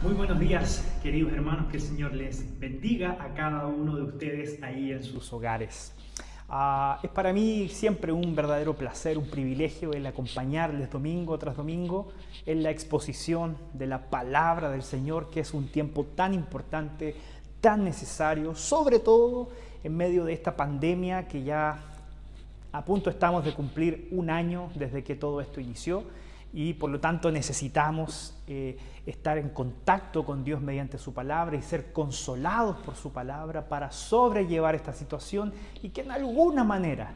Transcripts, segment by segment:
Muy buenos días, queridos hermanos, que el Señor les bendiga a cada uno de ustedes ahí en sus hogares. Es para mí siempre un verdadero placer, un privilegio el acompañarles domingo tras domingo en la exposición de la palabra del Señor, que es un tiempo tan importante, tan necesario, sobre todo en medio de esta pandemia que ya a punto estamos de cumplir un año desde que todo esto inició y por lo tanto necesitamos estar en contacto con Dios mediante su palabra y ser consolados por su palabra para sobrellevar esta situación y que en alguna manera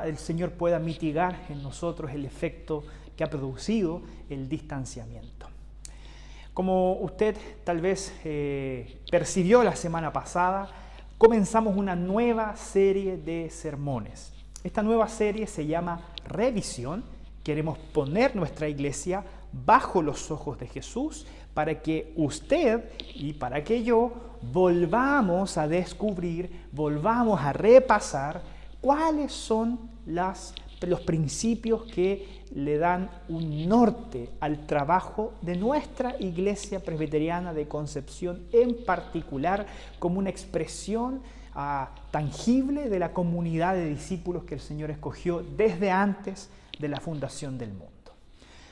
el Señor pueda mitigar en nosotros el efecto que ha producido el distanciamiento. Como usted tal vez percibió la semana pasada, comenzamos una nueva serie de sermones. Esta nueva serie se llama Revisión. Queremos poner nuestra iglesia bajo los ojos de Jesús para que usted y para que yo volvamos a descubrir, volvamos a repasar cuáles son los principios que le dan un norte al trabajo de nuestra Iglesia Presbiteriana de Concepción, en particular como una expresión tangible de la comunidad de discípulos que el Señor escogió desde antes de la fundación del mundo.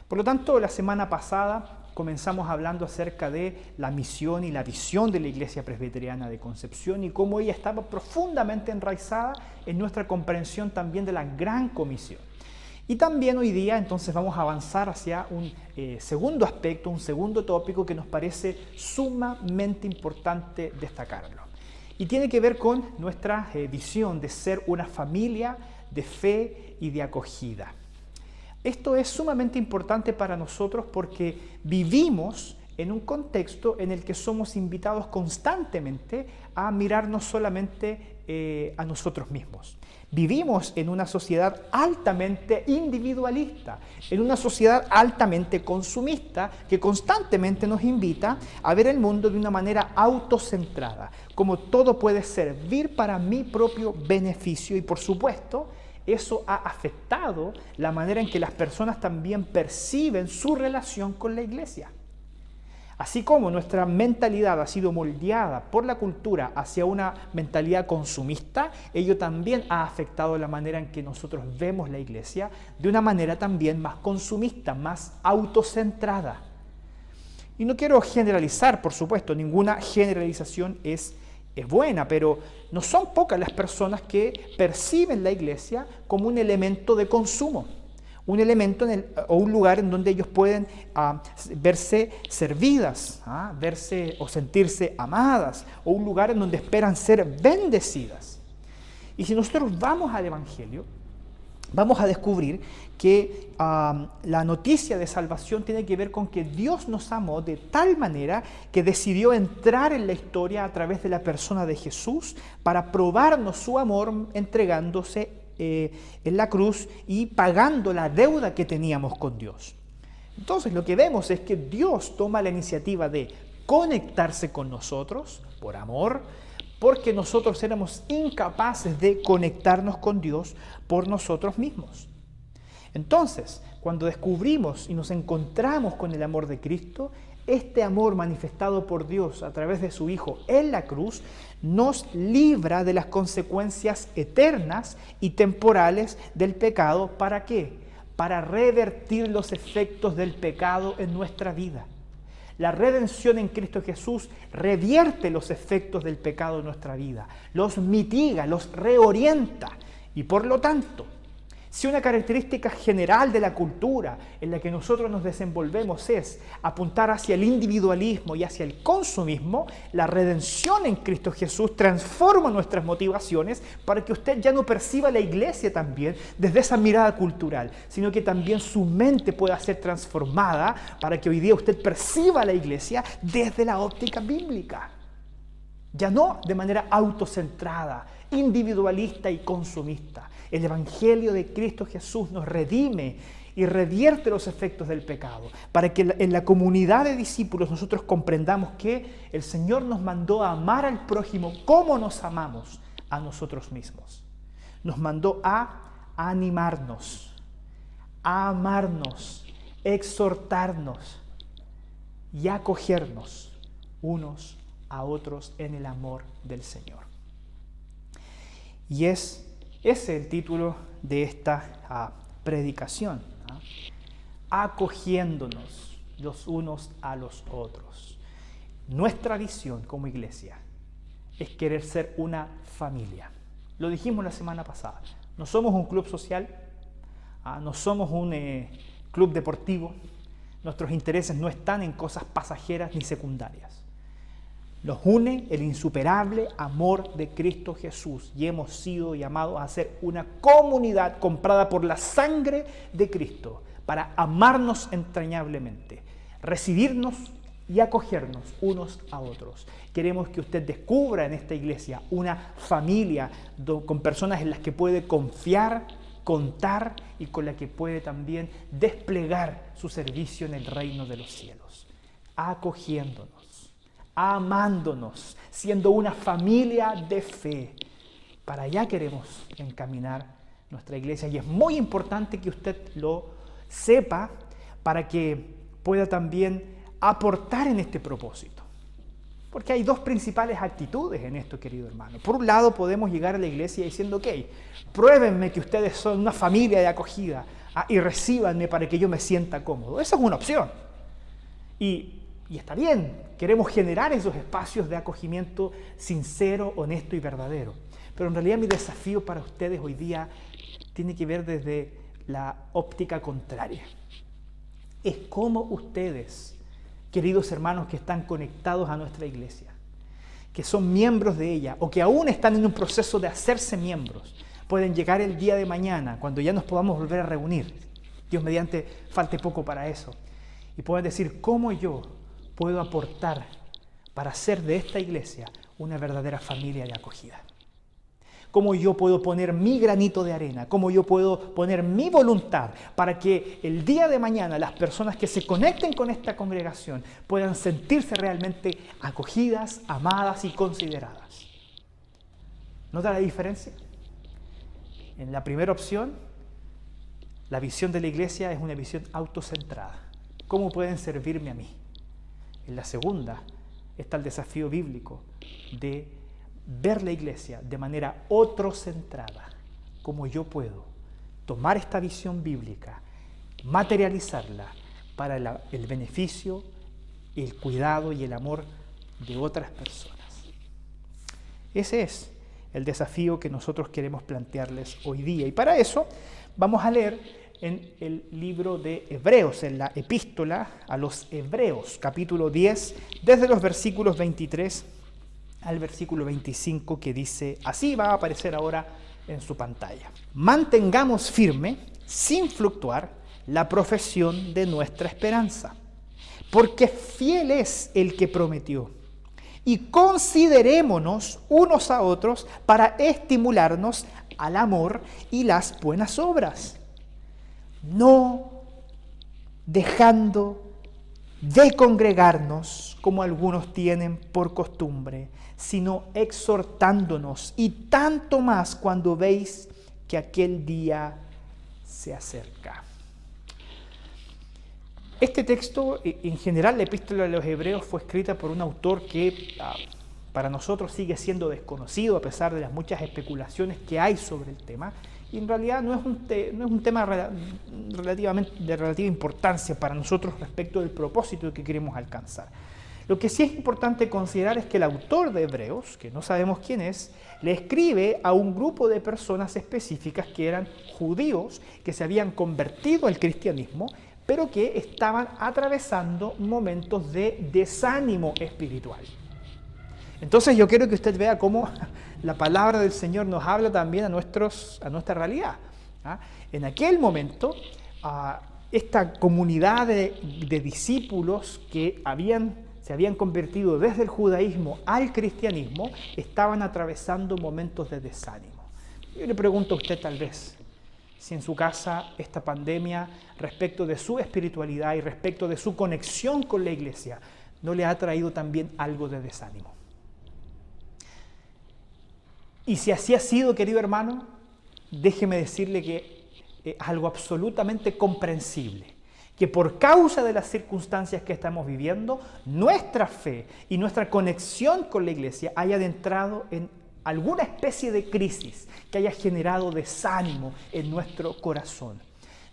Por lo tanto, la semana pasada comenzamos hablando acerca de la misión y la visión de la Iglesia Presbiteriana de Concepción y cómo ella estaba profundamente enraizada en nuestra comprensión también de la Gran Comisión. Y también hoy día entonces vamos a avanzar hacia un segundo aspecto, un segundo tópico que nos parece sumamente importante destacarlo. Y tiene que ver con nuestra visión de ser una familia de fe y de acogida. Esto es sumamente importante para nosotros porque vivimos en un contexto en el que somos invitados constantemente a mirarnos solamente a nosotros mismos. Vivimos en una sociedad altamente individualista, en una sociedad altamente consumista que constantemente nos invita a ver el mundo de una manera autocentrada, como todo puede servir para mi propio beneficio y por supuesto eso ha afectado la manera en que las personas también perciben su relación con la iglesia. Así como nuestra mentalidad ha sido moldeada por la cultura hacia una mentalidad consumista, ello también ha afectado la manera en que nosotros vemos la iglesia de una manera también más consumista, más autocentrada. Y no quiero generalizar, por supuesto, ninguna generalización es buena, pero no son pocas las personas que perciben la iglesia como un elemento de consumo. Un elemento o un lugar en donde ellos pueden verse servidas, verse o sentirse amadas, o un lugar en donde esperan ser bendecidas. Y si nosotros vamos al Evangelio, vamos a descubrir que la noticia de salvación tiene que ver con que Dios nos amó de tal manera que decidió entrar en la historia a través de la persona de Jesús para probarnos su amor entregándose en la cruz y pagando la deuda que teníamos con Dios. Entonces lo que vemos es que Dios toma la iniciativa de conectarse con nosotros por amor, porque nosotros éramos incapaces de conectarnos con Dios por nosotros mismos. Entonces, cuando descubrimos y nos encontramos con el amor de Cristo, este amor manifestado por Dios a través de su Hijo en la cruz nos libra de las consecuencias eternas y temporales del pecado. ¿Para qué? Para revertir los efectos del pecado en nuestra vida. La redención en Cristo Jesús revierte los efectos del pecado en nuestra vida, los mitiga, los reorienta y por lo tanto, si una característica general de la cultura en la que nosotros nos desenvolvemos es apuntar hacia el individualismo y hacia el consumismo, la redención en Cristo Jesús transforma nuestras motivaciones para que usted ya no perciba la iglesia también desde esa mirada cultural, sino que también su mente pueda ser transformada para que hoy día usted perciba la iglesia desde la óptica bíblica. Ya no de manera autocentrada, individualista y consumista. El Evangelio de Cristo Jesús nos redime y revierte los efectos del pecado, para que en la comunidad de discípulos nosotros comprendamos que el Señor nos mandó a amar al prójimo como nos amamos a nosotros mismos. Nos mandó a animarnos, a amarnos, exhortarnos, y acogernos unos a otros en el amor del Señor. Y ese es el título de esta predicación, ¿no? Acogiéndonos los unos a los otros. Nuestra visión como iglesia es querer ser una familia. Lo dijimos la semana pasada. No somos un club social, no somos un club deportivo. Nuestros intereses no están en cosas pasajeras ni secundarias. Nos une el insuperable amor de Cristo Jesús y hemos sido llamados a ser una comunidad comprada por la sangre de Cristo para amarnos entrañablemente, recibirnos y acogernos unos a otros. Queremos que usted descubra en esta iglesia una familia con personas en las que puede confiar, contar y con la que puede también desplegar su servicio en el reino de los cielos, acogiéndonos, amándonos, siendo una familia de fe. Para allá queremos encaminar nuestra iglesia y es muy importante que usted lo sepa para que pueda también aportar en este propósito. Porque hay dos principales actitudes en esto, querido hermano. Por un lado, podemos llegar a la iglesia diciendo, ok, pruébenme que ustedes son una familia de acogida y recíbanme para que yo me sienta cómodo. Esa es una opción. Y está bien, queremos generar esos espacios de acogimiento sincero, honesto y verdadero. Pero en realidad mi desafío para ustedes hoy día tiene que ver desde la óptica contraria. Es cómo ustedes, queridos hermanos que están conectados a nuestra iglesia, que son miembros de ella o que aún están en un proceso de hacerse miembros, pueden llegar el día de mañana, cuando ya nos podamos volver a reunir, Dios mediante falte poco para eso, y pueden decir, ¿cómo yo puedo aportar para hacer de esta iglesia una verdadera familia de acogida? ¿Cómo yo puedo poner mi granito de arena? ¿Cómo yo puedo poner mi voluntad para que el día de mañana las personas que se conecten con esta congregación puedan sentirse realmente acogidas, amadas y consideradas? ¿Nota la diferencia? En la primera opción, la visión de la iglesia es una visión autocentrada. ¿Cómo pueden servirme a mí? En la segunda está el desafío bíblico de ver la iglesia de manera otro-centrada, como yo puedo tomar esta visión bíblica, materializarla para el beneficio, el cuidado y el amor de otras personas. Ese es el desafío que nosotros queremos plantearles hoy día. Y para eso vamos a leer en el libro de Hebreos, en la epístola a los Hebreos, capítulo 10, desde los versículos 23 al versículo 25, que dice así, va a aparecer ahora en su pantalla. Mantengamos firme, sin fluctuar, la profesión de nuestra esperanza, porque fiel es el que prometió. Y considerémonos unos a otros para estimularnos al amor y las buenas obras, no dejando de congregarnos como algunos tienen por costumbre, sino exhortándonos, y tanto más cuando veis que aquel día se acerca. Este texto, en general, la epístola de los Hebreos fue escrita por un autor que para nosotros sigue siendo desconocido a pesar de las muchas especulaciones que hay sobre el tema, y en realidad no es un tema de relativa importancia para nosotros respecto del propósito que queremos alcanzar. Lo que sí es importante considerar es que el autor de Hebreos, que no sabemos quién es, le escribe a un grupo de personas específicas que eran judíos, que se habían convertido al cristianismo, pero que estaban atravesando momentos de desánimo espiritual. Entonces yo quiero que usted vea cómo la palabra del Señor nos habla también a nuestra realidad. En aquel momento, esta comunidad de discípulos que se habían convertido desde el judaísmo al cristianismo, estaban atravesando momentos de desánimo. Yo le pregunto a usted tal vez, si en su casa esta pandemia, respecto de su espiritualidad y respecto de su conexión con la iglesia, ¿no le ha traído también algo de desánimo? Y si así ha sido, querido hermano, déjeme decirle que es algo absolutamente comprensible que por causa de las circunstancias que estamos viviendo, nuestra fe y nuestra conexión con la iglesia haya entrado en alguna especie de crisis que haya generado desánimo en nuestro corazón.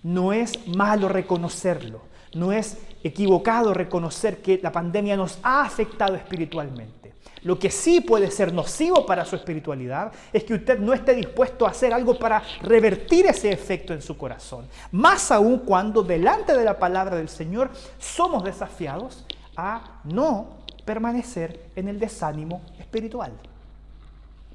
No es malo reconocerlo, no es equivocado reconocer que la pandemia nos ha afectado espiritualmente. Lo que sí puede ser nocivo para su espiritualidad es que usted no esté dispuesto a hacer algo para revertir ese efecto en su corazón. Más aún cuando delante de la palabra del Señor somos desafiados a no permanecer en el desánimo espiritual.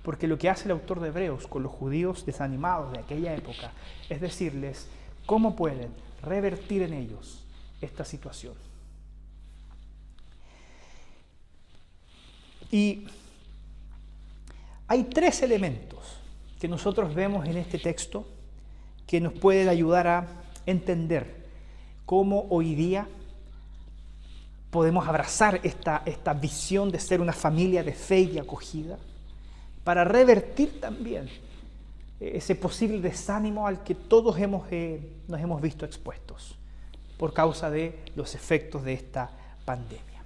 Porque lo que hace el autor de Hebreos con los judíos desanimados de aquella época es decirles cómo pueden revertir en ellos esta situación. Y hay tres elementos que nosotros vemos en este texto que nos pueden ayudar a entender cómo hoy día podemos abrazar esta visión de ser una familia de fe y acogida para revertir también ese posible desánimo al que todos nos hemos visto expuestos por causa de los efectos de esta pandemia.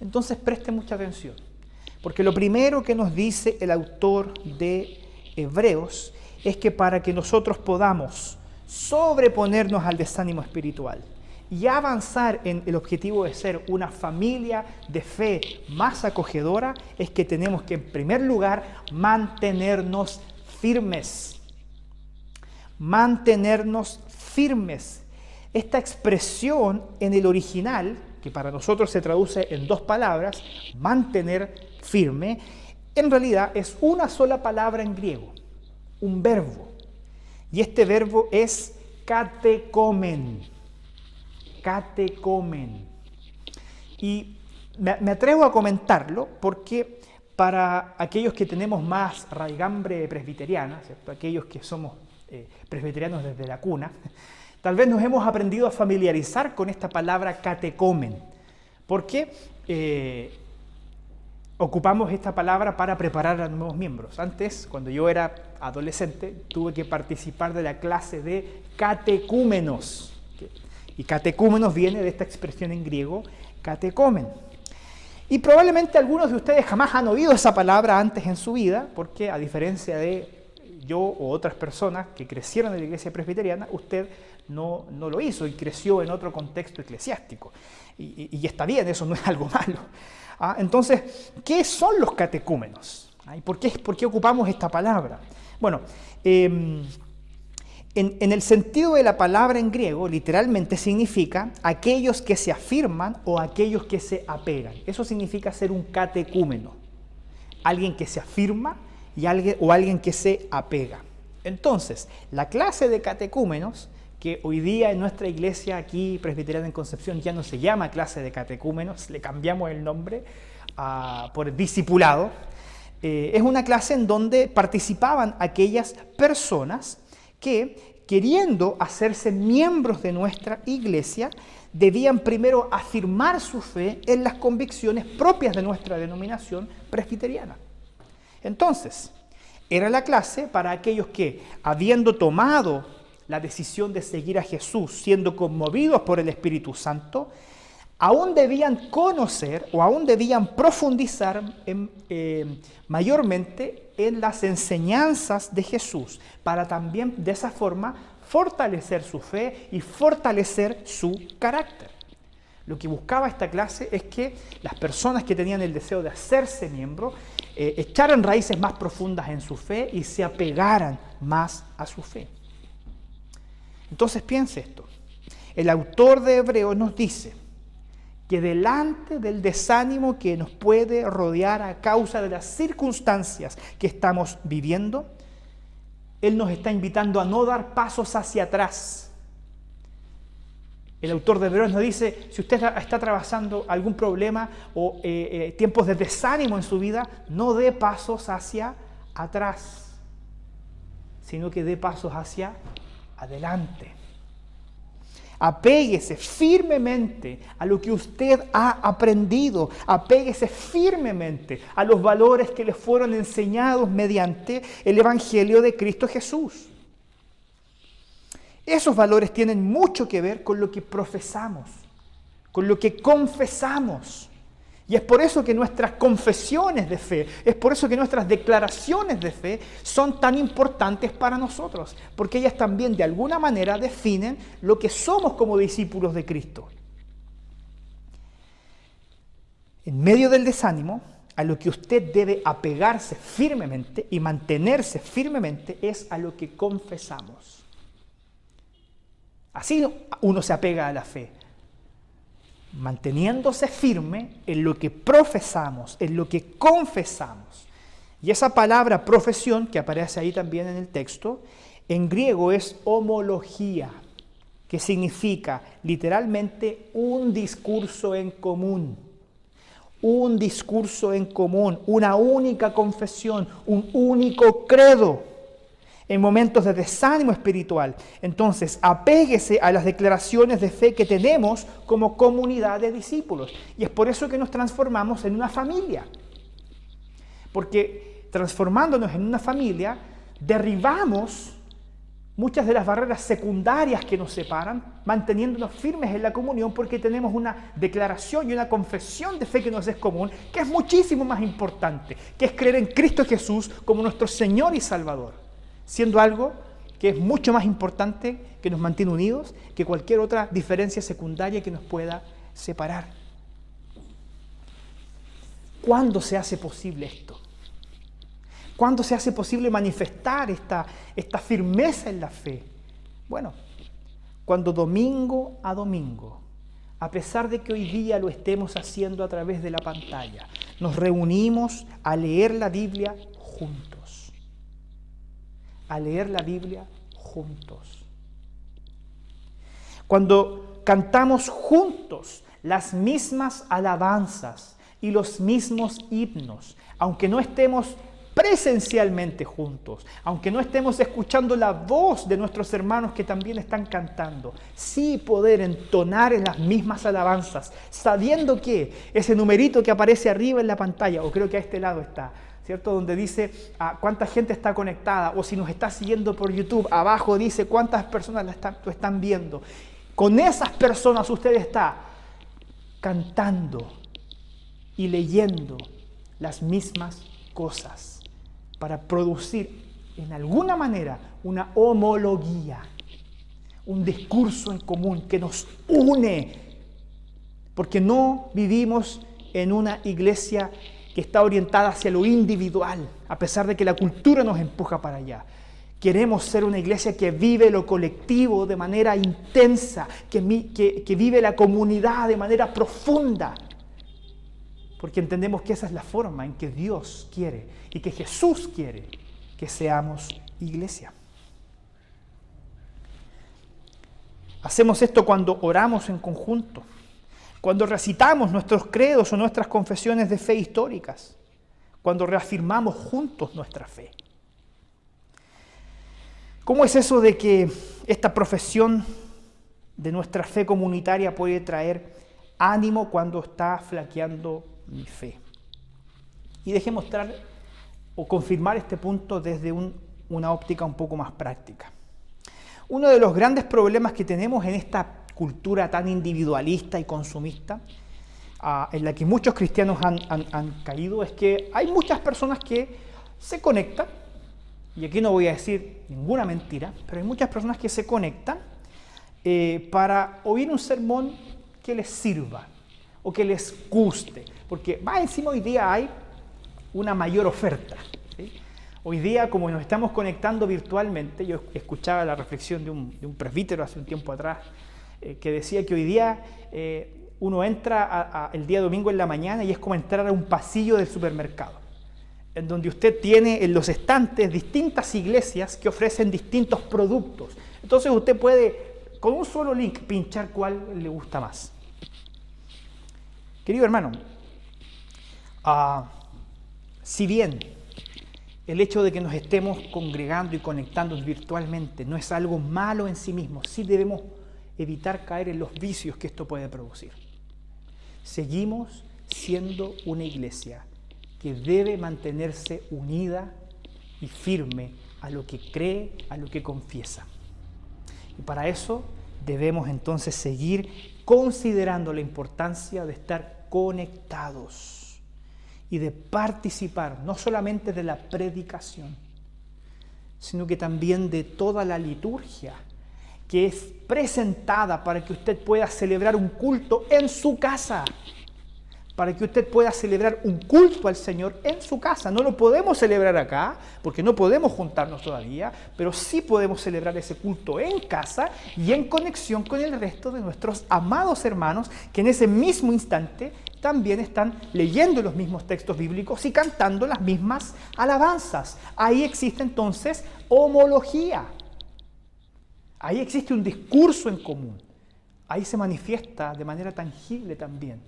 Entonces preste mucha atención. Porque lo primero que nos dice el autor de Hebreos es que para que nosotros podamos sobreponernos al desánimo espiritual y avanzar en el objetivo de ser una familia de fe más acogedora, es que tenemos que, en primer lugar, mantenernos firmes. Mantenernos firmes. Esta expresión en el original, que para nosotros se traduce en dos palabras, mantener firme, en realidad es una sola palabra en griego, un verbo. Y este verbo es katekomen. Katekomen. Y me atrevo a comentarlo porque para aquellos que tenemos más raigambre presbiteriana, ¿cierto? Aquellos que somos presbiterianos desde la cuna, tal vez nos hemos aprendido a familiarizar con esta palabra katekomen, porque ocupamos esta palabra para preparar a nuevos miembros. Antes, cuando yo era adolescente, tuve que participar de la clase de catecúmenos. Y catecúmenos viene de esta expresión en griego, katekomen. Y probablemente algunos de ustedes jamás han oído esa palabra antes en su vida, porque a diferencia de yo o otras personas que crecieron en la iglesia presbiteriana, usted no lo hizo y creció en otro contexto eclesiástico. Y está bien, eso no es algo malo. Entonces, ¿qué son los catecúmenos? ¿Y por qué ocupamos esta palabra? Bueno, en el sentido de la palabra en griego, literalmente significa aquellos que se afirman o aquellos que se apegan. Eso significa ser un catecúmeno. Alguien que se afirma o alguien que se apega. Entonces, la clase de catecúmenos, que hoy día en nuestra iglesia aquí presbiteriana en Concepción ya no se llama clase de catecúmenos, le cambiamos el nombre por discipulado, es una clase en donde participaban aquellas personas que, queriendo hacerse miembros de nuestra iglesia, debían primero afirmar su fe en las convicciones propias de nuestra denominación presbiteriana. Entonces, era la clase para aquellos que, habiendo tomado la decisión de seguir a Jesús, siendo conmovidos por el Espíritu Santo, aún debían conocer o aún debían profundizar mayormente en las enseñanzas de Jesús, para también de esa forma fortalecer su fe y fortalecer su carácter. Lo que buscaba esta clase es que las personas que tenían el deseo de hacerse miembro echaran raíces más profundas en su fe y se apegaran más a su fe. Entonces piense esto. El autor de Hebreos nos dice que delante del desánimo que nos puede rodear a causa de las circunstancias que estamos viviendo, él nos está invitando a no dar pasos hacia atrás. El autor de Hebreos nos dice, si usted está atravesando algún problema o tiempos de desánimo en su vida, no dé pasos hacia atrás, sino que dé pasos hacia adelante. Apéguese firmemente a lo que usted ha aprendido. Apéguese firmemente a los valores que le fueron enseñados mediante el Evangelio de Cristo Jesús. Esos valores tienen mucho que ver con lo que profesamos, con lo que confesamos. Y es por eso que nuestras confesiones de fe, es por eso que nuestras declaraciones de fe son tan importantes para nosotros, porque ellas también de alguna manera definen lo que somos como discípulos de Cristo. En medio del desánimo, a lo que usted debe apegarse firmemente y mantenerse firmemente es a lo que confesamos. Así uno se apega a la fe, manteniéndose firme en lo que profesamos, en lo que confesamos. Y esa palabra profesión, que aparece ahí también en el texto, en griego es homología, que significa literalmente un discurso en común. Un discurso en común, una única confesión, un único credo en momentos de desánimo espiritual. Entonces, apéguese a las declaraciones de fe que tenemos como comunidad de discípulos. Y es por eso que nos transformamos en una familia. Porque transformándonos en una familia, derribamos muchas de las barreras secundarias que nos separan, manteniéndonos firmes en la comunión porque tenemos una declaración y una confesión de fe que nos es común, que es muchísimo más importante, que es creer en Cristo Jesús como nuestro Señor y Salvador, siendo algo que es mucho más importante, que nos mantiene unidos, que cualquier otra diferencia secundaria que nos pueda separar. ¿Cuándo se hace posible esto? ¿Cuándo se hace posible manifestar esta firmeza en la fe? Bueno, cuando domingo a domingo, a pesar de que hoy día lo estemos haciendo a través de la pantalla, nos reunimos a leer la Biblia juntos. A leer la Biblia juntos. Cuando cantamos juntos las mismas alabanzas y los mismos himnos, aunque no estemos presencialmente juntos, aunque no estemos escuchando la voz de nuestros hermanos que también están cantando, sí poder entonar en las mismas alabanzas, sabiendo que ese numerito que aparece arriba en la pantalla, o creo que a este lado está, ¿cierto? Donde dice cuánta gente está conectada, o si nos está siguiendo por YouTube, abajo dice cuántas personas lo están viendo. Con esas personas usted está cantando y leyendo las mismas cosas, para producir en alguna manera una homología, un discurso en común que nos une, porque no vivimos en una iglesia que está orientada hacia lo individual, a pesar de que la cultura nos empuja para allá. Queremos ser una iglesia que vive lo colectivo de manera intensa, que vive la comunidad de manera profunda, porque entendemos que esa es la forma en que Dios quiere y que Jesús quiere que seamos iglesia. Hacemos esto cuando oramos en conjunto, cuando recitamos nuestros credos o nuestras confesiones de fe históricas, cuando reafirmamos juntos nuestra fe. ¿Cómo es eso de que esta profesión de nuestra fe comunitaria puede traer ánimo cuando está flaqueando mi fe? Y deje mostrar o confirmar este punto desde una óptica un poco más práctica. Uno de los grandes problemas que tenemos en esta cultura tan individualista y consumista, en la que muchos cristianos han caído, es que hay muchas personas que se conectan, y aquí no voy a decir ninguna mentira, pero hay muchas personas que se conectan para oír un sermón que les sirva o que les guste, porque más encima hoy día hay una mayor oferta, ¿sí? Hoy día, como nos estamos conectando virtualmente, yo escuchaba la reflexión de un presbítero hace un tiempo atrás, que decía que hoy día uno entra el día domingo en la mañana y es como entrar a un pasillo del supermercado, en donde usted tiene en los estantes distintas iglesias que ofrecen distintos productos. Entonces usted puede, con un solo link, pinchar cuál le gusta más. Querido hermano, si bien el hecho de que nos estemos congregando y conectando virtualmente no es algo malo en sí mismo, sí debemos evitar caer en los vicios que esto puede producir. Seguimos siendo una iglesia que debe mantenerse unida y firme a lo que cree, a lo que confiesa. Y para eso debemos entonces seguir considerando la importancia de estar conectados y de participar no solamente de la predicación, sino que también de toda la liturgia que es presentada para que usted pueda celebrar un culto en su casa, para que usted pueda celebrar un culto al Señor en su casa. No lo podemos celebrar acá, porque no podemos juntarnos todavía, pero sí podemos celebrar ese culto en casa y en conexión con el resto de nuestros amados hermanos que en ese mismo instante también están leyendo los mismos textos bíblicos y cantando las mismas alabanzas. Ahí existe entonces homología. Ahí existe un discurso en común. Ahí se manifiesta de manera tangible también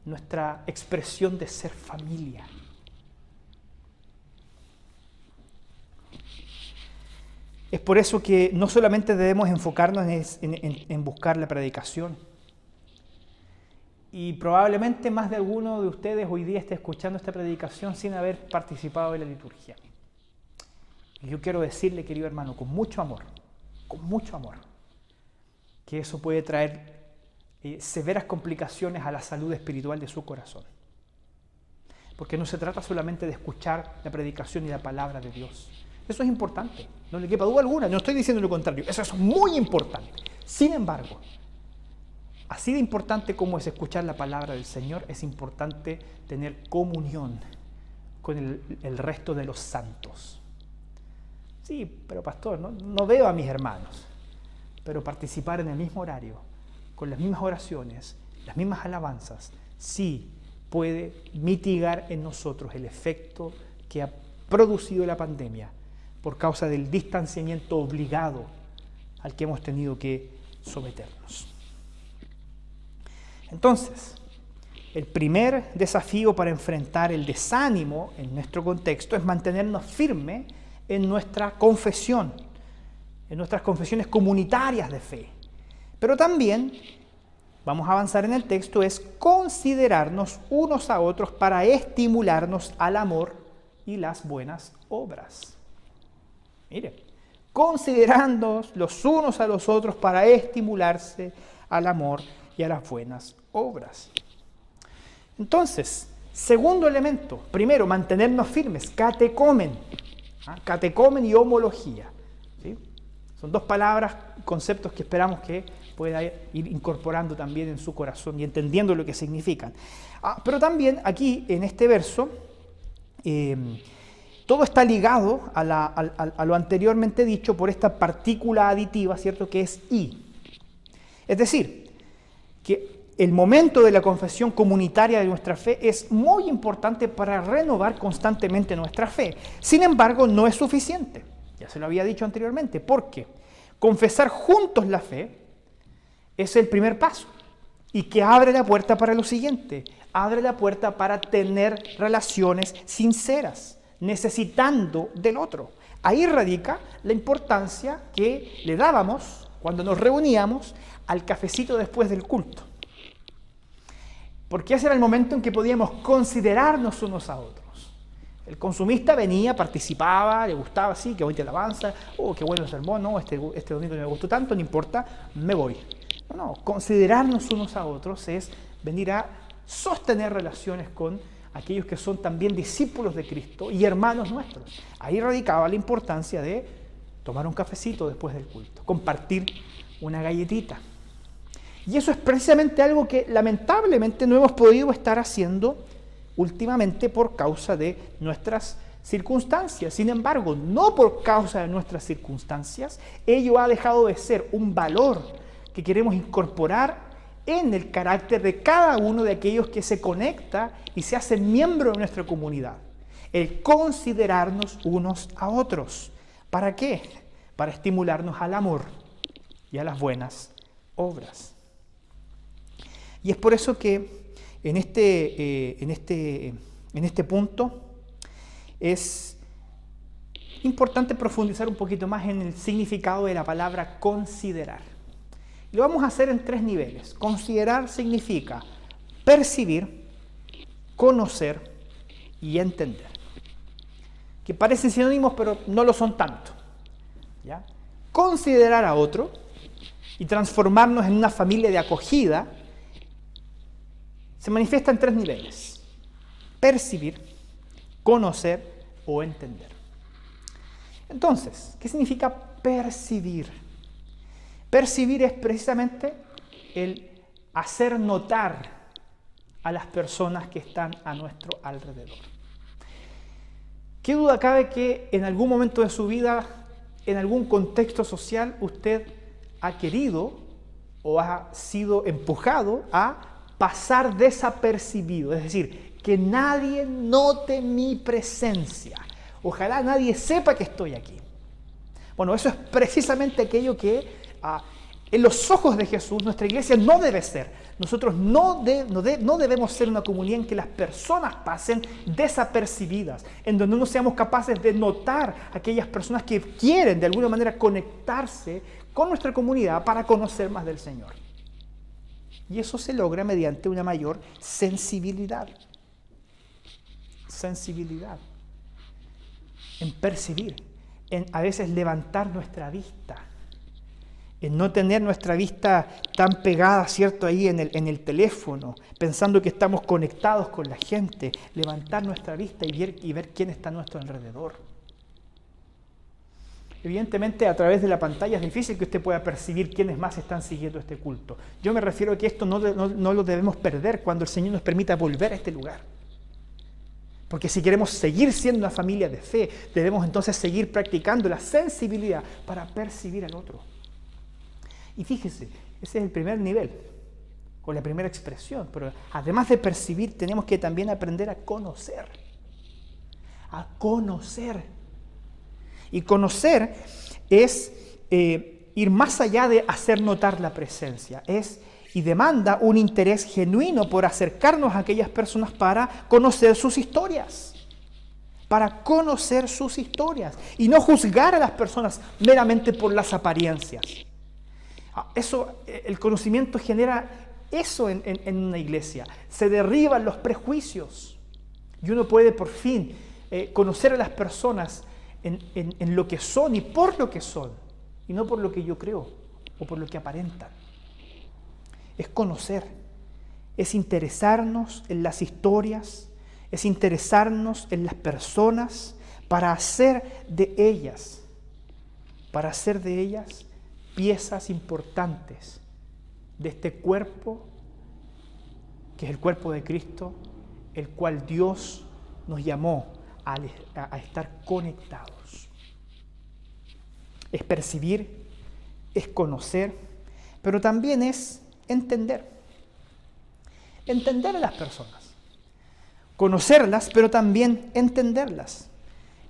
nuestra expresión de ser familia. Es por eso que no solamente debemos enfocarnos en buscar la predicación. Y probablemente más de alguno de ustedes hoy día esté escuchando esta predicación sin haber participado de la liturgia. Y yo quiero decirle, querido hermano, con mucho amor, que eso puede traer severas complicaciones a la salud espiritual de su corazón. Porque no se trata solamente de escuchar la predicación y la palabra de Dios. Eso es importante, no le quepa duda alguna, no estoy diciendo lo contrario, eso es muy importante. Sin embargo, así de importante como es escuchar la palabra del Señor, es importante tener comunión con el resto de los santos. Sí, pero pastor, no veo a mis hermanos, pero participar en el mismo horario, con las mismas oraciones, las mismas alabanzas, sí puede mitigar en nosotros el efecto que ha producido la pandemia por causa del distanciamiento obligado al que hemos tenido que someternos. Entonces, el primer desafío para enfrentar el desánimo en nuestro contexto es mantenernos firmes en nuestra confesión, en nuestras confesiones comunitarias de fe. Pero también, vamos a avanzar en el texto, es considerarnos unos a otros para estimularnos al amor y las buenas obras. Miren, considerándonos los unos a los otros para estimularse al amor y a las buenas obras. Entonces, segundo elemento, primero, mantenernos firmes, catecomen, catecomen y homología. ¿Sí? Son dos palabras, conceptos que esperamos que pueda ir incorporando también en su corazón y entendiendo lo que significan. Pero también aquí, en este verso, todo está ligado a lo anteriormente dicho por esta partícula aditiva, ¿cierto? Que es y. Es decir, que el momento de la confesión comunitaria de nuestra fe es muy importante para renovar constantemente nuestra fe. Sin embargo, no es suficiente. Ya se lo había dicho anteriormente. Porque confesar juntos la fe es el primer paso y que abre la puerta para lo siguiente. Abre la puerta para tener relaciones sinceras, necesitando del otro. Ahí radica la importancia que le dábamos cuando nos reuníamos al cafecito después del culto. Porque ese era el momento en que podíamos considerarnos unos a otros. El consumista venía, participaba, le gustaba, sí, qué bonita alabanza, qué bueno el sermón, no, este domingo no me gustó tanto, no importa, me voy. No, considerarnos unos a otros es venir a sostener relaciones con aquellos que son también discípulos de Cristo y hermanos nuestros. Ahí radicaba la importancia de tomar un cafecito después del culto, compartir una galletita. Y eso es precisamente algo que lamentablemente no hemos podido estar haciendo últimamente por causa de nuestras circunstancias. Sin embargo, no por causa de nuestras circunstancias, ello ha dejado de ser un valor que queremos incorporar en el carácter de cada uno de aquellos que se conecta y se hace miembro de nuestra comunidad. El considerarnos unos a otros. ¿Para qué? Para estimularnos al amor y a las buenas obras. Y es por eso que en este punto es importante profundizar un poquito más en el significado de la palabra considerar. Lo vamos a hacer en 3 niveles. Considerar significa percibir, conocer y entender. Que parecen sinónimos, pero no lo son tanto. ¿Ya? Considerar a otro y transformarnos en una familia de acogida se manifiesta en 3 niveles: percibir, conocer o entender. Entonces, ¿qué significa percibir? Percibir es precisamente el hacer notar a las personas que están a nuestro alrededor. ¿Qué duda cabe que en algún momento de su vida, en algún contexto social, usted ha querido o ha sido empujado a pasar desapercibido? Es decir, que nadie note mi presencia. Ojalá nadie sepa que estoy aquí. Bueno, eso es precisamente aquello que en los ojos de Jesús nuestra iglesia no debe ser. Nosotros no debemos ser una comunidad en que las personas pasen desapercibidas, en donde no seamos capaces de notar a aquellas personas que quieren de alguna manera conectarse con nuestra comunidad para conocer más del Señor. Y eso se logra mediante una mayor sensibilidad. Sensibilidad. En percibir, en a veces levantar nuestra vista, en no tener nuestra vista tan pegada, ¿cierto?, ahí en el teléfono, pensando que estamos conectados con la gente, levantar nuestra vista y ver quién está a nuestro alrededor. Evidentemente, a través de la pantalla es difícil que usted pueda percibir quiénes más están siguiendo este culto. Yo me refiero a que esto no lo debemos perder cuando el Señor nos permita volver a este lugar. Porque si queremos seguir siendo una familia de fe, debemos entonces seguir practicando la sensibilidad para percibir al otro. Y fíjese, ese es el primer nivel, o la primera expresión, pero además de percibir, tenemos que también aprender a conocer. A conocer. Y conocer es ir más allá de hacer notar la presencia, y demanda un interés genuino por acercarnos a aquellas personas para conocer sus historias. Para conocer sus historias y no juzgar a las personas meramente por las apariencias. Eso, el conocimiento genera eso en una iglesia. Se derriban los prejuicios y uno puede por fin conocer a las personas en lo que son y por lo que son, y no por lo que yo creo o por lo que aparentan. Es conocer, es interesarnos en las historias, es interesarnos en las personas para hacer de ellas piezas importantes de este cuerpo, que es el cuerpo de Cristo, el cual Dios nos llamó a estar conectados. Es percibir, es conocer, pero también es entender. Entender a las personas. Conocerlas, pero también entenderlas.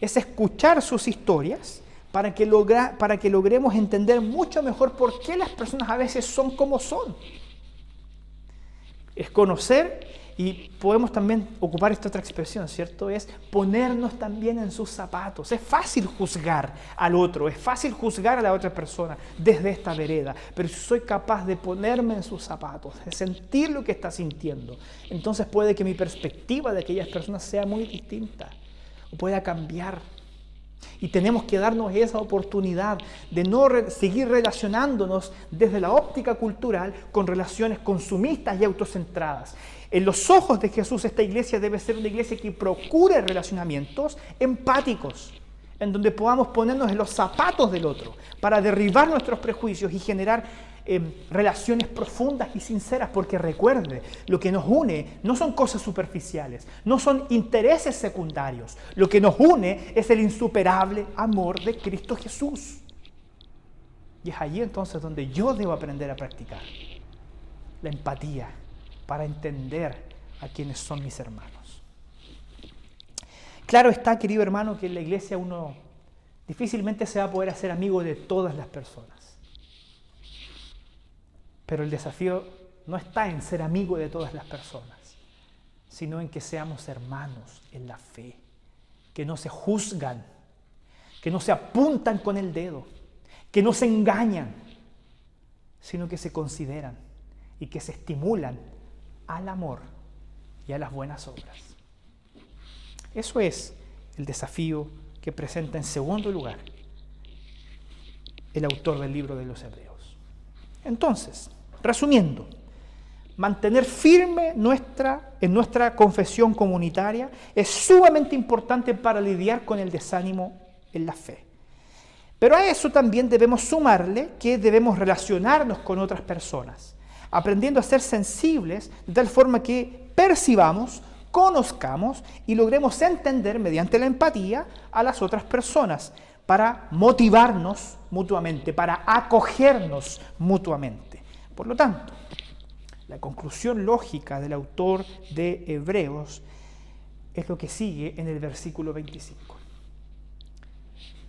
Es escuchar sus historias para que logremos entender mucho mejor por qué las personas a veces son como son. Es conocer, y podemos también ocupar esta otra expresión, ¿cierto? Es ponernos también en sus zapatos. Es fácil juzgar al otro, es fácil juzgar a la otra persona desde esta vereda, pero si soy capaz de ponerme en sus zapatos, de sentir lo que está sintiendo, entonces puede que mi perspectiva de aquellas personas sea muy distinta, o pueda cambiar. Y tenemos que darnos esa oportunidad de no seguir relacionándonos desde la óptica cultural con relaciones consumistas y autocentradas. En los ojos de Jesús, esta iglesia debe ser una iglesia que procure relacionamientos empáticos, en donde podamos ponernos en los zapatos del otro para derribar nuestros prejuicios y generar relaciones profundas y sinceras, porque recuerde, lo que nos une no son cosas superficiales, no son intereses secundarios, lo que nos une es el insuperable amor de Cristo Jesús. Y es allí entonces donde yo debo aprender a practicar la empatía para entender a quienes son mis hermanos. Claro está, querido hermano, que en la iglesia uno difícilmente se va a poder hacer amigo de todas las personas. Pero el desafío no está en ser amigo de todas las personas, sino en que seamos hermanos en la fe, que no se juzgan, que no se apuntan con el dedo, que no se engañan, sino que se consideran y que se estimulan al amor y a las buenas obras. Eso es el desafío que presenta en segundo lugar el autor del libro de los Hebreos. Entonces, resumiendo, mantener firme en nuestra confesión comunitaria es sumamente importante para lidiar con el desánimo en la fe. Pero a eso también debemos sumarle que debemos relacionarnos con otras personas, aprendiendo a ser sensibles de tal forma que percibamos, conozcamos y logremos entender mediante la empatía a las otras personas para motivarnos mutuamente, para acogernos mutuamente. Por lo tanto, la conclusión lógica del autor de Hebreos es lo que sigue en el versículo 25,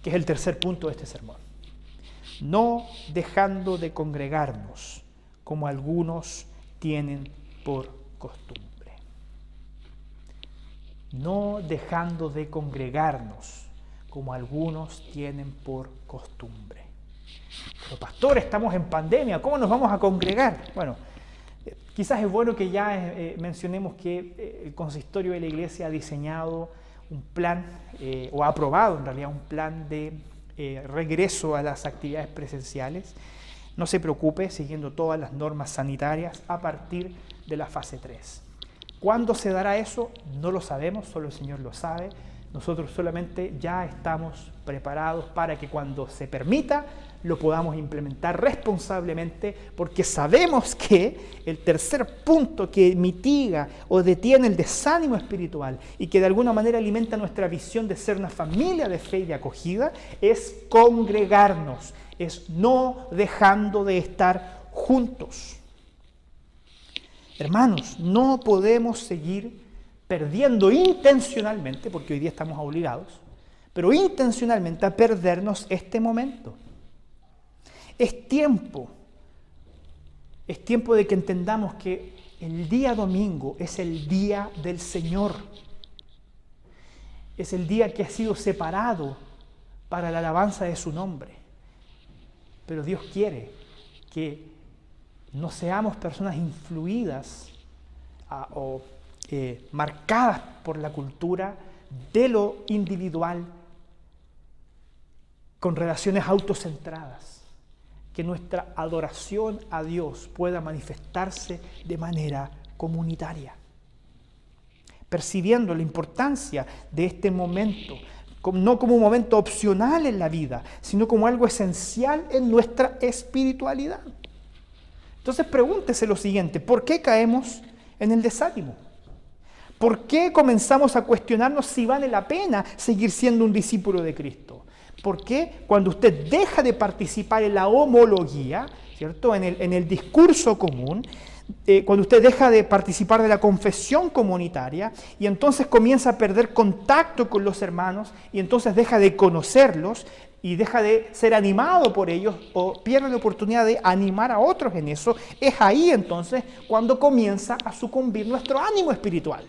que es el tercer punto de este sermón. No dejando de congregarnos, como algunos tienen por costumbre. No dejando de congregarnos, como algunos tienen por costumbre. Pero pastor, estamos en pandemia, ¿cómo nos vamos a congregar? Bueno, quizás es bueno que ya mencionemos que el consistorio de la Iglesia ha diseñado un plan, o ha aprobado en realidad un plan de regreso a las actividades presenciales. No se preocupe, siguiendo todas las normas sanitarias a partir de la fase 3. ¿Cuándo se dará eso? No lo sabemos, solo el Señor lo sabe. Nosotros solamente ya estamos preparados para que cuando se permita lo podamos implementar responsablemente, porque sabemos que el tercer punto que mitiga o detiene el desánimo espiritual y que de alguna manera alimenta nuestra visión de ser una familia de fe y de acogida es congregarnos, es no dejando de estar juntos. Hermanos, no podemos seguir perdiendo intencionalmente, porque hoy día estamos obligados, pero intencionalmente a perdernos este momento. Es tiempo de que entendamos que el día domingo es el día del Señor. Es el día que ha sido separado para la alabanza de su nombre. Pero Dios quiere que no seamos personas influidas o marcadas por la cultura de lo individual con relaciones autocentradas. Que nuestra adoración a Dios pueda manifestarse de manera comunitaria, percibiendo la importancia de este momento, no como un momento opcional en la vida, sino como algo esencial en nuestra espiritualidad. Entonces pregúntese lo siguiente: ¿por qué caemos en el desánimo? ¿Por qué comenzamos a cuestionarnos si vale la pena seguir siendo un discípulo de Cristo? ¿Por qué cuando usted deja de participar en la homología, ¿cierto? En el discurso común, cuando usted deja de participar de la confesión comunitaria y entonces comienza a perder contacto con los hermanos y entonces deja de conocerlos y deja de ser animado por ellos o pierde la oportunidad de animar a otros en eso, es ahí entonces cuando comienza a sucumbir nuestro ánimo espiritual?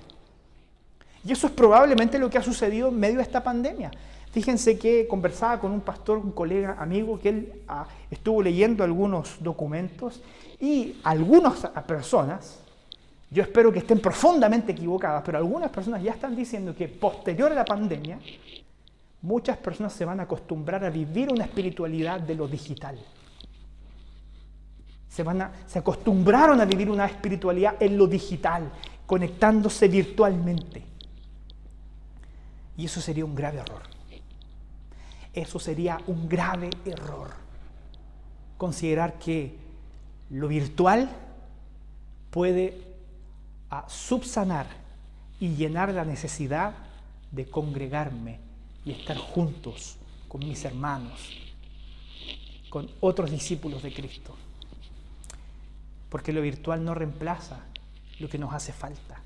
Y eso es probablemente lo que ha sucedido en medio de esta pandemia. Fíjense que conversaba con un pastor, un colega, amigo, que él estuvo leyendo algunos documentos y algunas personas, yo espero que estén profundamente equivocadas, pero algunas personas ya están diciendo que posterior a la pandemia, muchas personas se van a acostumbrar a vivir una espiritualidad de lo digital. Se acostumbraron a vivir una espiritualidad en lo digital, conectándose virtualmente. Y eso sería un grave error. Eso sería un grave error. Considerar que lo virtual puede subsanar y llenar la necesidad de congregarme y estar juntos con mis hermanos, con otros discípulos de Cristo. Porque lo virtual no reemplaza lo que nos hace falta.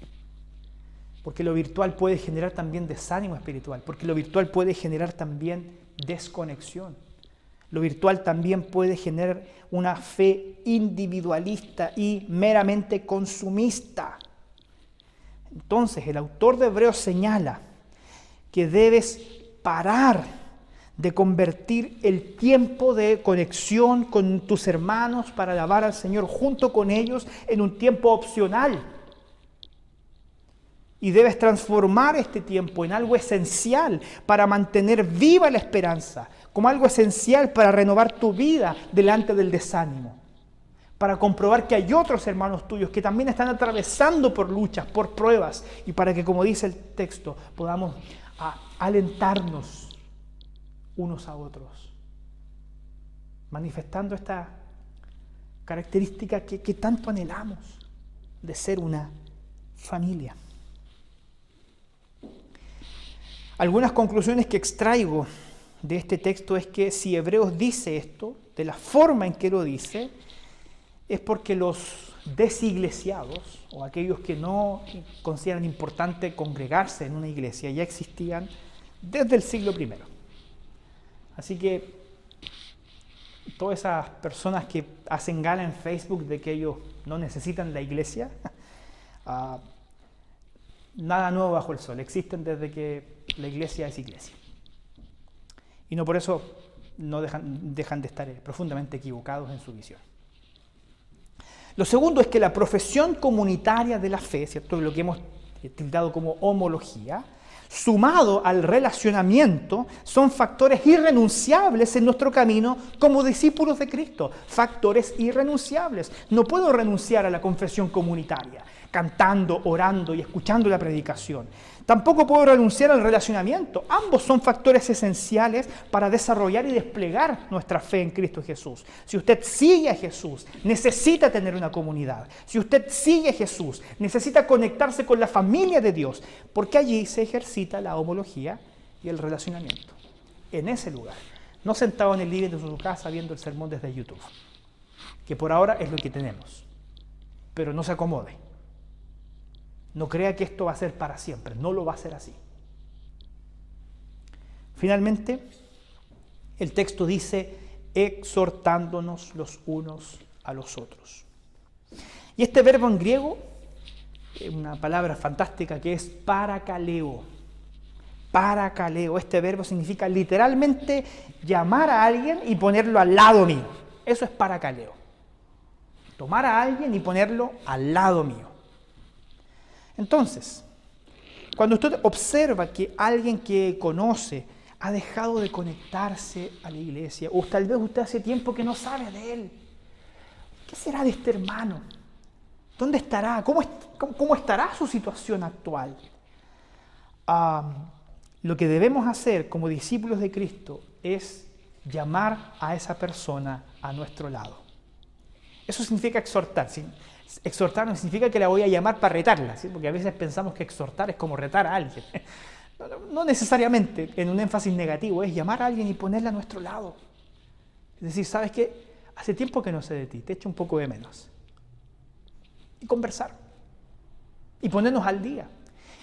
Porque lo virtual puede generar también desánimo espiritual. Porque lo virtual puede generar también desconexión. Lo virtual también puede generar una fe individualista y meramente consumista. Entonces, el autor de Hebreos señala que debes parar de convertir el tiempo de conexión con tus hermanos para alabar al Señor junto con ellos en un tiempo opcional. Y debes transformar este tiempo en algo esencial para mantener viva la esperanza, como algo esencial para renovar tu vida delante del desánimo. para comprobar que hay otros hermanos tuyos que también están atravesando por luchas, por pruebas, y para que, como dice el texto, podamos alentarnos unos a otros, manifestando esta característica que tanto anhelamos de ser una familia. Algunas conclusiones que extraigo de este texto es que si Hebreos dice esto, de la forma en que lo dice, es porque los desiglesiados, o aquellos que no consideran importante congregarse en una iglesia, ya existían desde el siglo I. Así que todas esas personas que hacen gala en Facebook de que ellos no necesitan la iglesia, nada nuevo bajo el sol, existen desde que la iglesia es iglesia. Y no por eso no dejan de estar profundamente equivocados en su visión. Lo segundo es que la profesión comunitaria de la fe, ¿cierto?, lo que hemos tildado como homología, sumado al relacionamiento, son factores irrenunciables en nuestro camino como discípulos de Cristo. Factores irrenunciables. No puedo renunciar a la confesión comunitaria, cantando, orando y escuchando la predicación. Tampoco puedo renunciar al relacionamiento. Ambos son factores esenciales para desarrollar y desplegar nuestra fe en Cristo Jesús. Si usted sigue a Jesús, necesita tener una comunidad. Si usted sigue a Jesús, necesita conectarse con la familia de Dios, porque allí se ejercita la homología y el relacionamiento. En ese lugar, no sentado en el living de su casa viendo el sermón desde YouTube, que por ahora es lo que tenemos. Pero no se acomode. No crea que esto va a ser para siempre, no lo va a ser así. Finalmente, el texto dice, exhortándonos los unos a los otros. Y este verbo en griego, una palabra fantástica que es parakaleo. Parakaleo, este verbo significa literalmente llamar a alguien y ponerlo al lado mío. Eso es parakaleo. Tomar a alguien y ponerlo al lado mío. Entonces, cuando usted observa que alguien que conoce ha dejado de conectarse a la iglesia, o tal vez usted hace tiempo que no sabe de él, ¿qué será de este hermano? ¿Dónde estará? ¿Cómo estará su situación actual? Lo que debemos hacer como discípulos de Cristo es llamar a esa persona a nuestro lado. Eso significa exhortar. ¿Sí? Exhortar no significa que la voy a llamar para retarla, ¿sí? Porque a veces pensamos que exhortar es como retar a alguien. No necesariamente en un énfasis negativo, es llamar a alguien y ponerla a nuestro lado. Es decir, ¿sabes qué? Hace tiempo que no sé de ti, te echo un poco de menos. Y conversar. Y ponernos al día.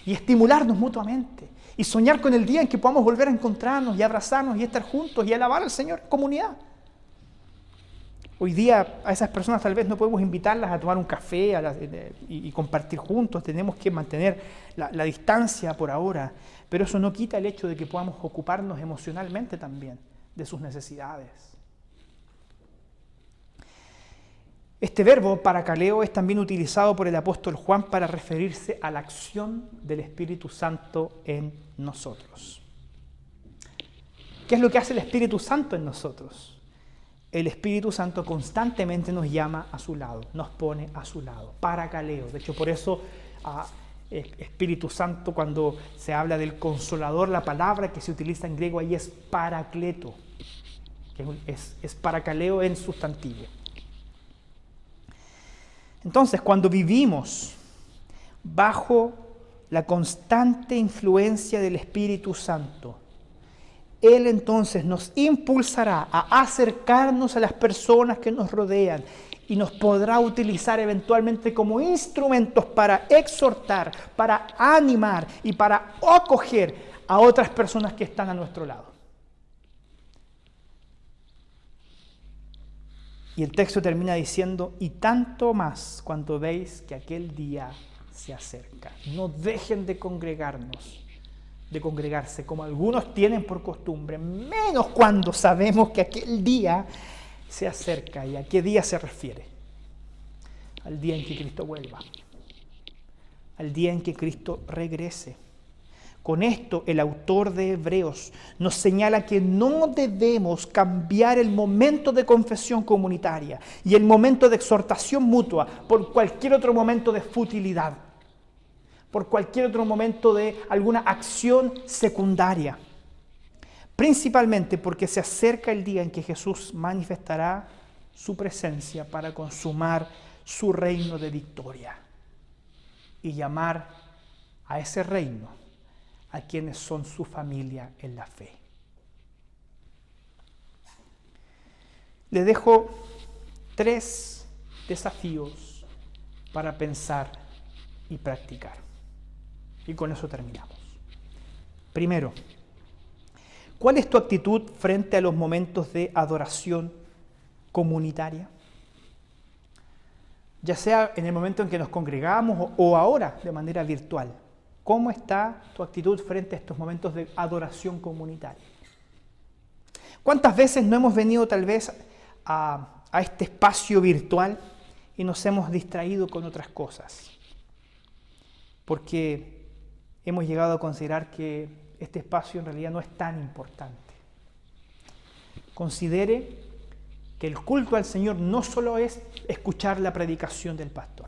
Y estimularnos mutuamente. Y soñar con el día en que podamos volver a encontrarnos y abrazarnos y estar juntos y alabar al Señor en comunidad. Hoy día a esas personas tal vez no podemos invitarlas a tomar un café y compartir juntos, tenemos que mantener la distancia por ahora, pero eso no quita el hecho de que podamos ocuparnos emocionalmente también de sus necesidades. Este verbo, parakaleo, es también utilizado por el apóstol Juan para referirse a la acción del Espíritu Santo en nosotros. ¿Qué es lo que hace el Espíritu Santo en nosotros? El Espíritu Santo constantemente nos llama a su lado, nos pone a su lado, parakaleo. De hecho, por eso Espíritu Santo, cuando se habla del Consolador, la palabra que se utiliza en griego ahí es parakleto, que es parakaleo en sustantivo. Entonces, cuando vivimos bajo la constante influencia del Espíritu Santo, Él entonces nos impulsará a acercarnos a las personas que nos rodean y nos podrá utilizar eventualmente como instrumentos para exhortar, para animar y para acoger a otras personas que están a nuestro lado. Y el texto termina diciendo, y tanto más cuando veis que aquel día se acerca. No dejen de congregarse como algunos tienen por costumbre, menos cuando sabemos que aquel día se acerca. ¿Y a qué día se refiere? Al día en que Cristo vuelva, al día en que Cristo regrese, Con esto, el autor de Hebreos nos señala que no debemos cambiar el momento de confesión comunitaria y el momento de exhortación mutua por cualquier otro momento de futilidad, por cualquier otro momento de alguna acción secundaria. Principalmente porque se acerca el día en que Jesús manifestará su presencia para consumar su reino de victoria y llamar a ese reino a quienes son su familia en la fe. Les dejo 3 desafíos para pensar y practicar. Y con eso terminamos. Primero, ¿cuál es tu actitud frente a los momentos de adoración comunitaria? Ya sea en el momento en que nos congregamos o ahora de manera virtual. ¿Cómo está tu actitud frente a estos momentos de adoración comunitaria? ¿Cuántas veces no hemos venido tal vez a este espacio virtual y nos hemos distraído con otras cosas? Porque hemos llegado a considerar que este espacio en realidad no es tan importante. Considere que el culto al Señor no solo es escuchar la predicación del pastor.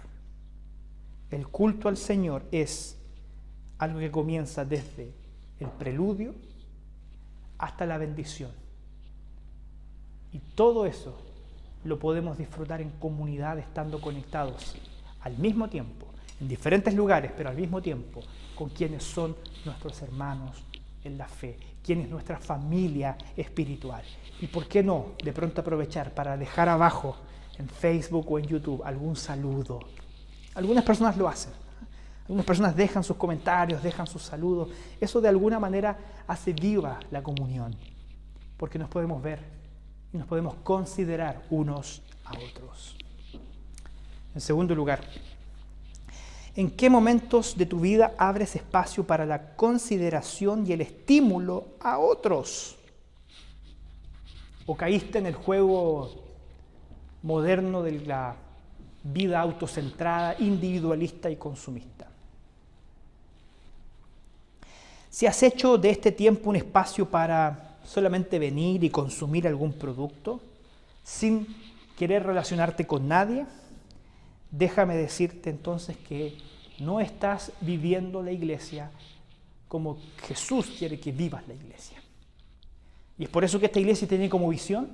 El culto al Señor es algo que comienza desde el preludio hasta la bendición. Y todo eso lo podemos disfrutar en comunidad estando conectados al mismo tiempo, en diferentes lugares, pero al mismo tiempo, con quienes son nuestros hermanos en la fe, quien es nuestra familia espiritual. Y por qué no, de pronto aprovechar para dejar abajo en Facebook o en YouTube algún saludo. Algunas personas lo hacen. Algunas personas dejan sus comentarios, dejan sus saludos. Eso de alguna manera hace viva la comunión, porque nos podemos ver y nos podemos considerar unos a otros. En segundo lugar, ¿en qué momentos de tu vida abres espacio para la consideración y el estímulo a otros? ¿O caíste en el juego moderno de la vida autocentrada, individualista y consumista? Si has hecho de este tiempo un espacio para solamente venir y consumir algún producto, sin querer relacionarte con nadie, déjame decirte entonces que no estás viviendo la iglesia como Jesús quiere que vivas la iglesia. Y es por eso que esta iglesia tiene como visión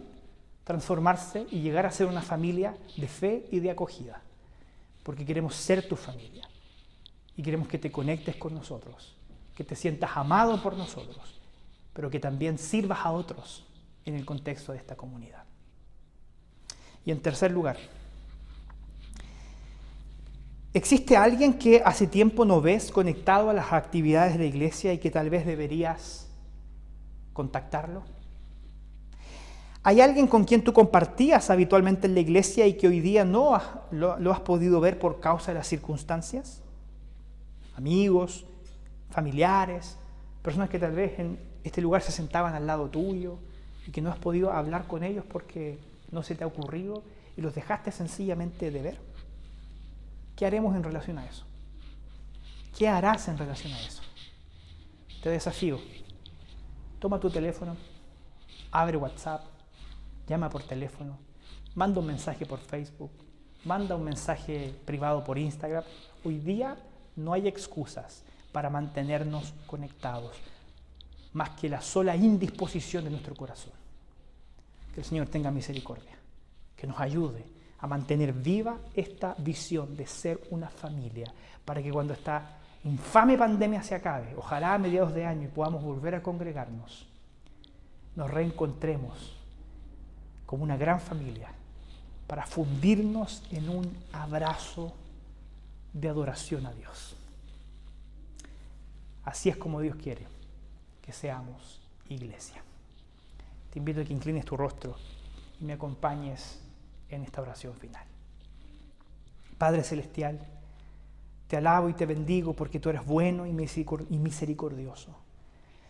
transformarse y llegar a ser una familia de fe y de acogida. Porque queremos ser tu familia y queremos que te conectes con nosotros, que te sientas amado por nosotros, pero que también sirvas a otros en el contexto de esta comunidad. Y en tercer lugar, ¿existe alguien que hace tiempo no ves conectado a las actividades de la iglesia y que tal vez deberías contactarlo? ¿Hay alguien con quien tú compartías habitualmente en la iglesia y que hoy día no lo has podido ver por causa de las circunstancias? Amigos, familiares, personas que tal vez en este lugar se sentaban al lado tuyo y que no has podido hablar con ellos porque no se te ha ocurrido y los dejaste sencillamente de ver. ¿Qué haremos en relación a eso? ¿Qué harás en relación a eso? Te desafío. Toma tu teléfono, abre WhatsApp, llama por teléfono, manda un mensaje por Facebook, manda un mensaje privado por Instagram. Hoy día no hay excusas para mantenernos conectados, más que la sola indisposición de nuestro corazón. Que el Señor tenga misericordia, que nos ayude a mantener viva esta visión de ser una familia, para que cuando esta infame pandemia se acabe, ojalá a mediados de año y podamos volver a congregarnos, nos reencontremos como una gran familia para fundirnos en un abrazo de adoración a Dios. Así es como Dios quiere que seamos iglesia. Te invito a que inclines tu rostro y me acompañes en esta oración final. Padre Celestial, te alabo y te bendigo porque tú eres bueno y misericordioso.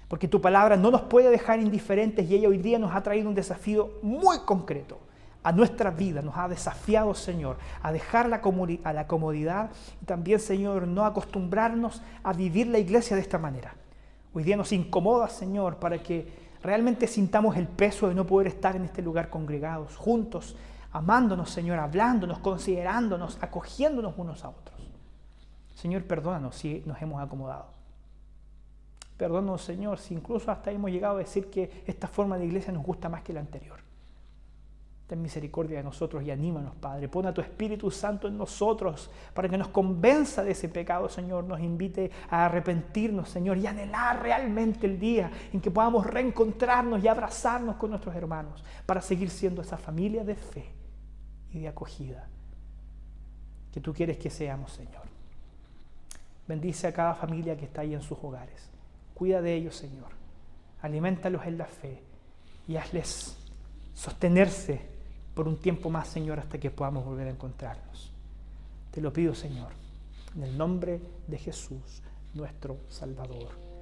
Porque tu palabra no nos puede dejar indiferentes y ella hoy día nos ha traído un desafío muy concreto a nuestra vida. Nos ha desafiado, Señor, a dejar a la comodidad y también, Señor, no acostumbrarnos a vivir la iglesia de esta manera, Hoy día nos incomoda, Señor, para que realmente sintamos el peso de no poder estar en este lugar congregados, juntos, amándonos, Señor, hablándonos, considerándonos, acogiéndonos unos a otros. Señor, perdónanos si nos hemos acomodado. Perdónanos, Señor, si incluso hasta hemos llegado a decir que esta forma de iglesia nos gusta más que la anterior. Ten misericordia de nosotros y anímanos, Padre. Pon a tu Espíritu Santo en nosotros para que nos convenza de ese pecado, Señor. Nos invite a arrepentirnos, Señor, y anhelar realmente el día en que podamos reencontrarnos y abrazarnos con nuestros hermanos para seguir siendo esa familia de fe y de acogida que tú quieres que seamos, Señor. Bendice a cada familia que está ahí en sus hogares. Cuida de ellos, Señor. Aliméntalos en la fe y hazles sostenerse por un tiempo más, Señor, hasta que podamos volver a encontrarnos. Te lo pido, Señor, en el nombre de Jesús, nuestro Salvador.